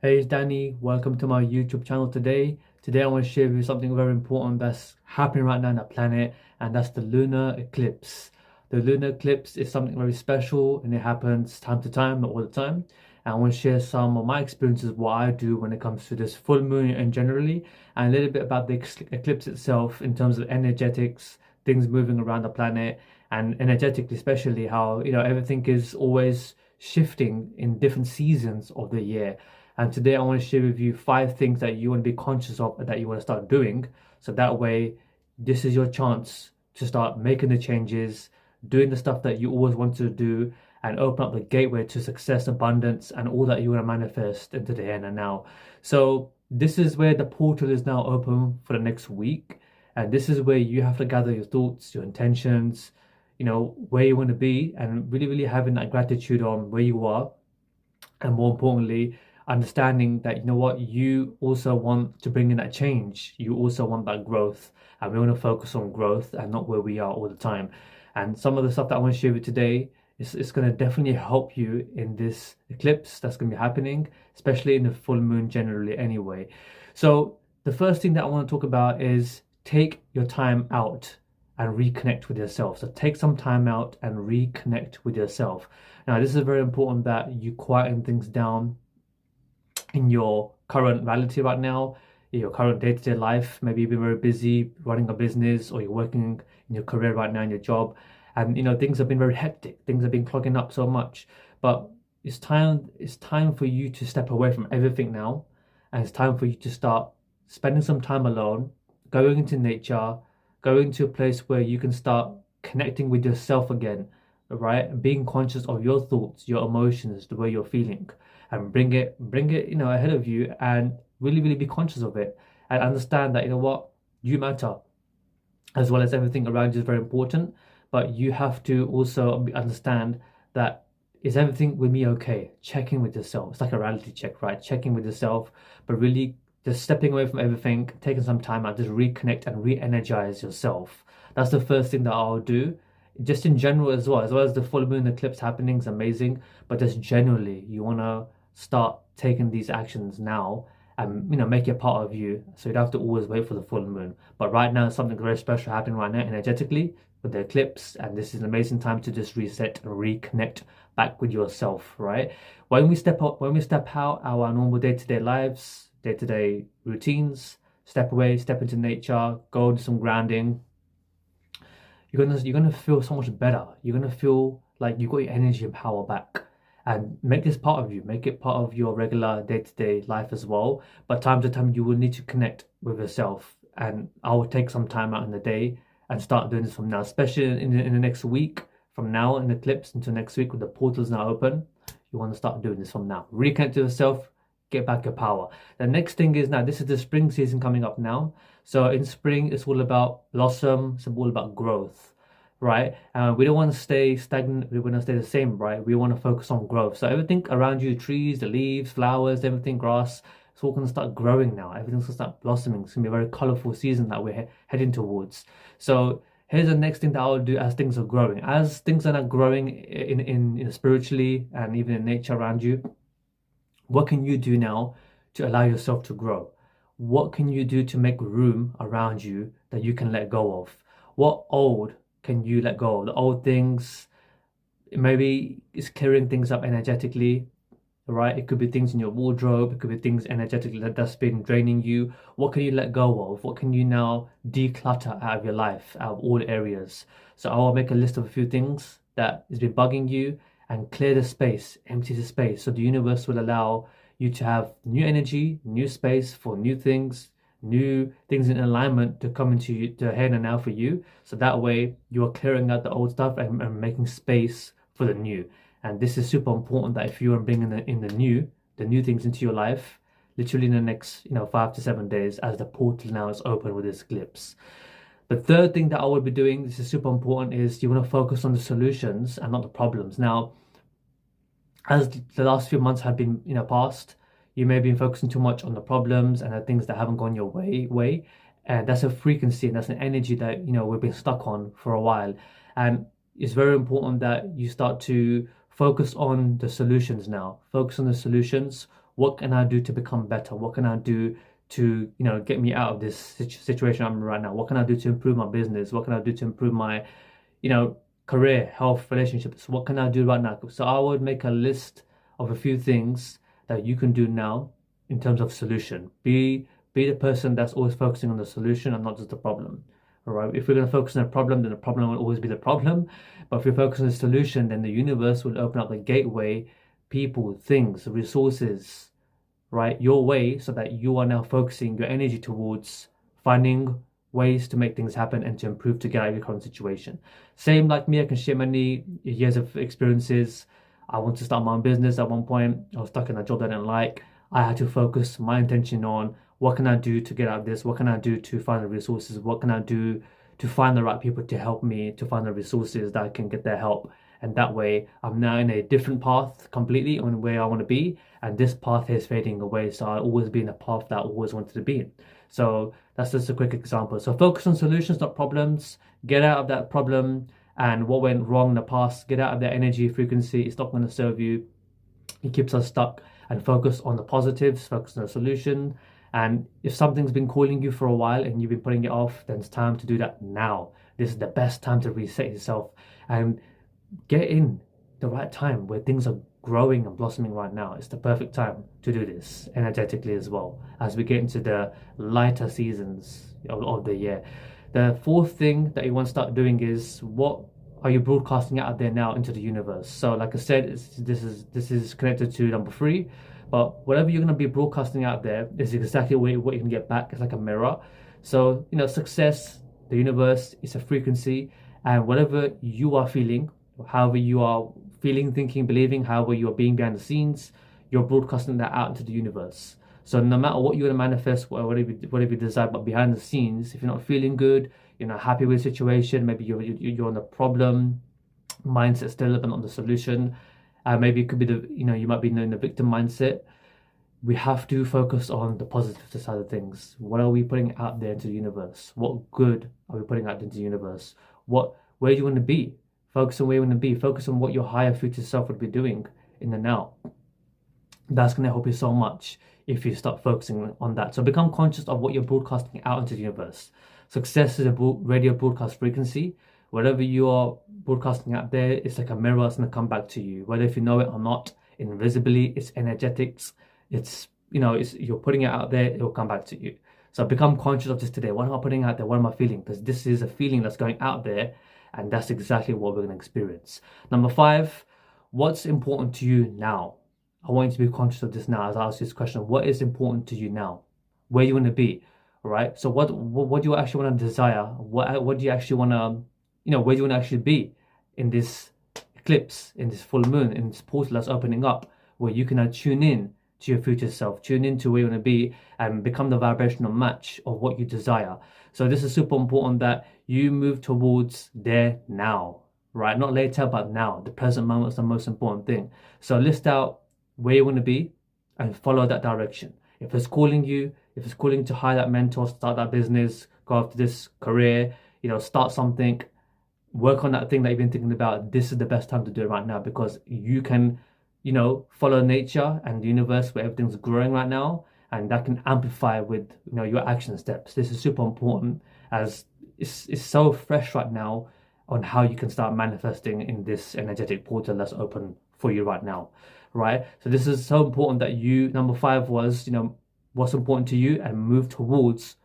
Hey, it's Danny. Welcome to my YouTube channel today. Today I want to share with you something very important that's happening right now on the planet, and that's the lunar eclipse. The lunar eclipse is something very special and it happens time to time, not all the time. And I want to share some of my experiences, what I do when it comes to this full moon and generally, and a little bit about the eclipse itself in terms of energetics, things moving around the planet, and energetically, especially how, everything is always shifting in different seasons of the year. And today I want to share with you 5 things that you want to be conscious of and that you want to start doing. So that way, this is your chance to start making the changes, doing the stuff that you always wanted to do, and open up the gateway to success, abundance, and all that you want to manifest into the here and now. So this is where the portal is now open for the next week. And this is where you have to gather your thoughts, your intentions, where you want to be, and really, really having that gratitude on where you are, and more importantly, understanding that what, you also want to bring in that change, you also want that growth, and we want to focus on growth and not where we are all the time. And some of the stuff that I want to share with you today is going to definitely help you in this eclipse that's going to be happening, especially in the full moon generally anyway. So the first thing that I want to talk about is take your time out and reconnect with yourself. So take some time out and reconnect with yourself. Now, this is very important that you quieten things down in your current reality right now, in your current day-to-day life. Maybe you've been very busy running a business, or you're working in your career right now in your job, and things have been very hectic. Things have been clogging up so much. But it's time for you to step away from everything now, and it's time for you to start spending some time alone, going into nature, going to a place where you can start connecting with yourself again, right? Being conscious of your thoughts, your emotions, the way you're feeling, and bring it, ahead of you, and really, really be conscious of it, and understand that what, you matter, as well as everything around you is very important. But you have to also understand that, is everything with me okay? Checking with yourself. It's like a reality check, right? Checking with yourself, but really just stepping away from everything, taking some time out, just reconnect and re-energize yourself. That's the first thing that I'll do. Just in general as well as the full moon eclipse happening is amazing, but just generally, you want to start taking these actions now, and make it part of you, so you don't have to always wait for the full moon. But right now, something very special happening right now energetically with the eclipse, and this is an amazing time to just reset and reconnect back with yourself, right? When we step out our normal day-to-day lives, day-to-day routines, step away, step into nature, go do some grounding, you're gonna feel so much better. You're gonna feel like you got your energy and power back. And make this part of you, make it part of your regular day-to-day life as well. But time to time, you will need to connect with yourself. And I will take some time out in the day and start doing this from now, especially in the next week. From now in the eclipse until next week, when the portal's now open, you want to start doing this from now. Reconnect to yourself, get back your power. The next thing is, now this is the spring season coming up now. So in spring, it's all about blossom, it's all about growth, right? We don't want to stay stagnant. We want to stay the same, right? We want to focus on growth. So everything around you, trees, the leaves, flowers, everything, grass, it's all going to start growing now. Everything's going to start blossoming. It's going to be a very colorful season that we're heading towards. So here's the next thing that I'll do as things are growing. As things are not growing in spiritually and even in nature around you, what can you do now to allow yourself to grow? What can you do to make room around you that you can let go of? What old can you let go of? The old things, maybe it's clearing things up energetically, right? It could be things in your wardrobe, it could be things energetically that's been draining you. What can you let go of? What can you now declutter out of your life, out of all areas? So I will make a list of a few things that has been bugging you, and clear the space, empty the space. So the universe will allow you to have new energy, new space for new things in alignment to come into to here and now for you. So that way you are clearing out the old stuff and making space for the new. And this is super important, that if you are bringing the new things into your life, literally in the next 5 to 7 days, as the portal now is open with this eclipse. The third thing that I will be doing, this is super important, is you want to focus on the solutions and not the problems. Now, as the last few months have been passed, you may have been focusing too much on the problems and the things that haven't gone your way, and that's a frequency and that's an energy that we've been stuck on for a while. And it's very important that you start to focus on the solutions now. Focus on the solutions. What can I do to become better? What can I do to, get me out of this situation I'm in right now? What can I do to improve my business? What can I do to improve my, career, health, relationships? What can I do right now? So I would make a list of a few things that you can do now in terms of solution. Be the person that's always focusing on the solution and not just the problem. All right. If we're going to focus on the problem, then the problem will always be the problem. But if we focus on the solution, then the universe will open up the gateway, people, things, resources, right, your way, so that you are now focusing your energy towards finding ways to make things happen and to improve to get out of your current situation. Same like me, I can share many years of experiences. I want to start my own business. At one point, I was stuck in a job that I didn't like. I had to focus my intention on what can I do to get out of this? What can I do to find the resources? What can I do to find the right people to help me, to find the resources that I can get their help? And that way, I'm now in a different path completely on where I want to be. And this path is fading away. So I'll always be in a path that I always wanted to be in. So that's just a quick example. So focus on solutions, not problems. Get out of that problem and what went wrong in the past. Get out of that energy frequency. It's not going to serve you. It keeps us stuck. And focus on the positives, focus on the solution. And if something's been calling you for a while and you've been putting it off, then it's time to do that now. This is the best time to reset yourself and get in the right time where things are growing and blossoming right now. It's the perfect time to do this energetically as well as we get into the lighter seasons of the year. The fourth thing that you want to start doing is, what are you broadcasting out there now into the universe? So like I said, this is connected to number 3, but whatever you're going to be broadcasting out there is exactly what you can get back. It's like a mirror. So success, the universe, is a frequency, and whatever you are feeling, however you are feeling, thinking, believing, however you are being behind the scenes, you're broadcasting that out into the universe. So no matter what you want to manifest, whatever you desire, but behind the scenes, if you're not feeling good, you're not happy with the situation, maybe you're on the problem mindset still, but not the solution. Maybe it could be you might be in the victim mindset. We have to focus on the positive side of things. What are we putting out there into the universe? What good are we putting out into the universe? Where do you want to be? Focus on where you want to be. Focus on what your higher future self would be doing in the now. That's going to help you so much if you start focusing on that. So become conscious of what you're broadcasting out into the universe. Success is a radio broadcast frequency. Whatever you are broadcasting out there, it's like a mirror. It's going to come back to you, whether if you know it or not. Invisibly, it's energetics. You're putting it out there. It will come back to you. So become conscious of this today. What am I putting out there? What am I feeling? Because this is a feeling that's going out there, and that's exactly what we're going to experience. Number 5, what's important to you now? I want you to be conscious of this now as I ask you this question. What is important to you now? Where you want to be, all right? So what do you actually want to desire? What do you actually want to, where do you want to actually be in this eclipse, in this full moon, in this portal that's opening up, where you can now tune in to your future self, tune into where you want to be and become the vibrational match of what you desire. So this is super important that you move towards there now, right? Not later, but now. The present moment is the most important thing. So list out where you want to be and follow that direction. If it's calling you, if it's calling to hire that mentor, start that business, go after this career, start something, work on that thing that you've been thinking about, this is the best time to do it right now, because you can, follow nature and the universe where everything's growing right now, and that can amplify with, your action steps. This is super important as it's so fresh right now on how you can start manifesting in this energetic portal that's open for you right now, right? So this is so important that number 5 was, what's important to you, and move towards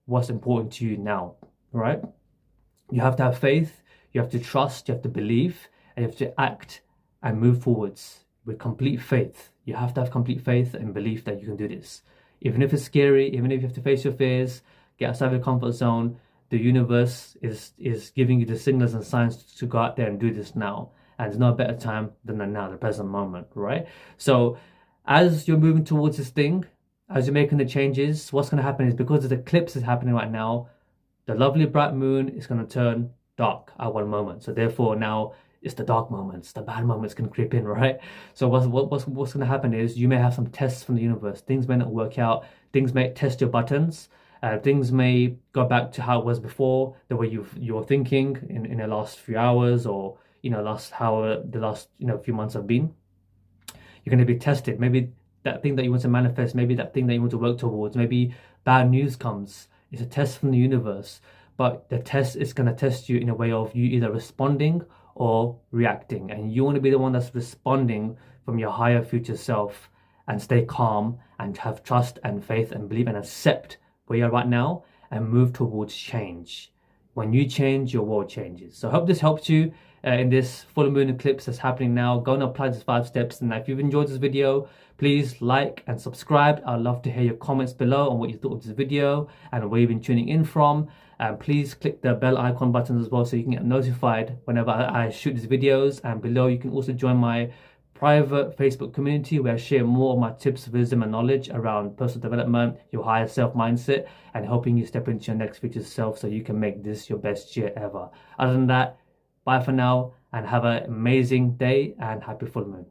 what's important to you now, right? You have to have faith, you have to trust, you have to believe, and you have to act and move forwards with complete faith. You have to have complete faith and belief that you can do this. Even if it's scary, even if you have to face your fears, get outside your comfort zone, the universe is giving you the signals and signs to go out there and do this now. And there's no better time than the now, the present moment, right? So as you're moving towards this thing, as you're making the changes, what's going to happen is, because the eclipse is happening right now, the lovely bright moon is going to turn dark at one moment. So therefore now it's the dark moments, the bad moments can creep in, right? So what's going to happen is, you may have some tests from the universe. Things may not work out. Things may test your buttons. Things may go back to how it was before, the way you're thinking in the last few hours, or the last few months have been. You're going to be tested. Maybe that thing that you want to manifest, maybe that thing that you want to work towards, maybe bad news comes. It's a test from the universe, but the test is going to test you in a way of you either responding or reacting, and you want to be the one that's responding from your higher future self, and stay calm and have trust and faith and believe and accept where you're right now and move towards change. When you change, your world changes. So I hope this helps you in this full moon eclipse that's happening now. Go and apply these 5 steps. And if you've enjoyed this video, please like and subscribe. I'd love to hear your comments below on what you thought of this video and where you've been tuning in from. And please click the bell icon button as well so you can get notified whenever I shoot these videos. And below you can also join my private Facebook community where I share more of my tips, wisdom and knowledge around personal development, your higher self mindset, and helping you step into your next future self so you can make this your best year ever. Other than that, bye for now and have an amazing day and happy full moon.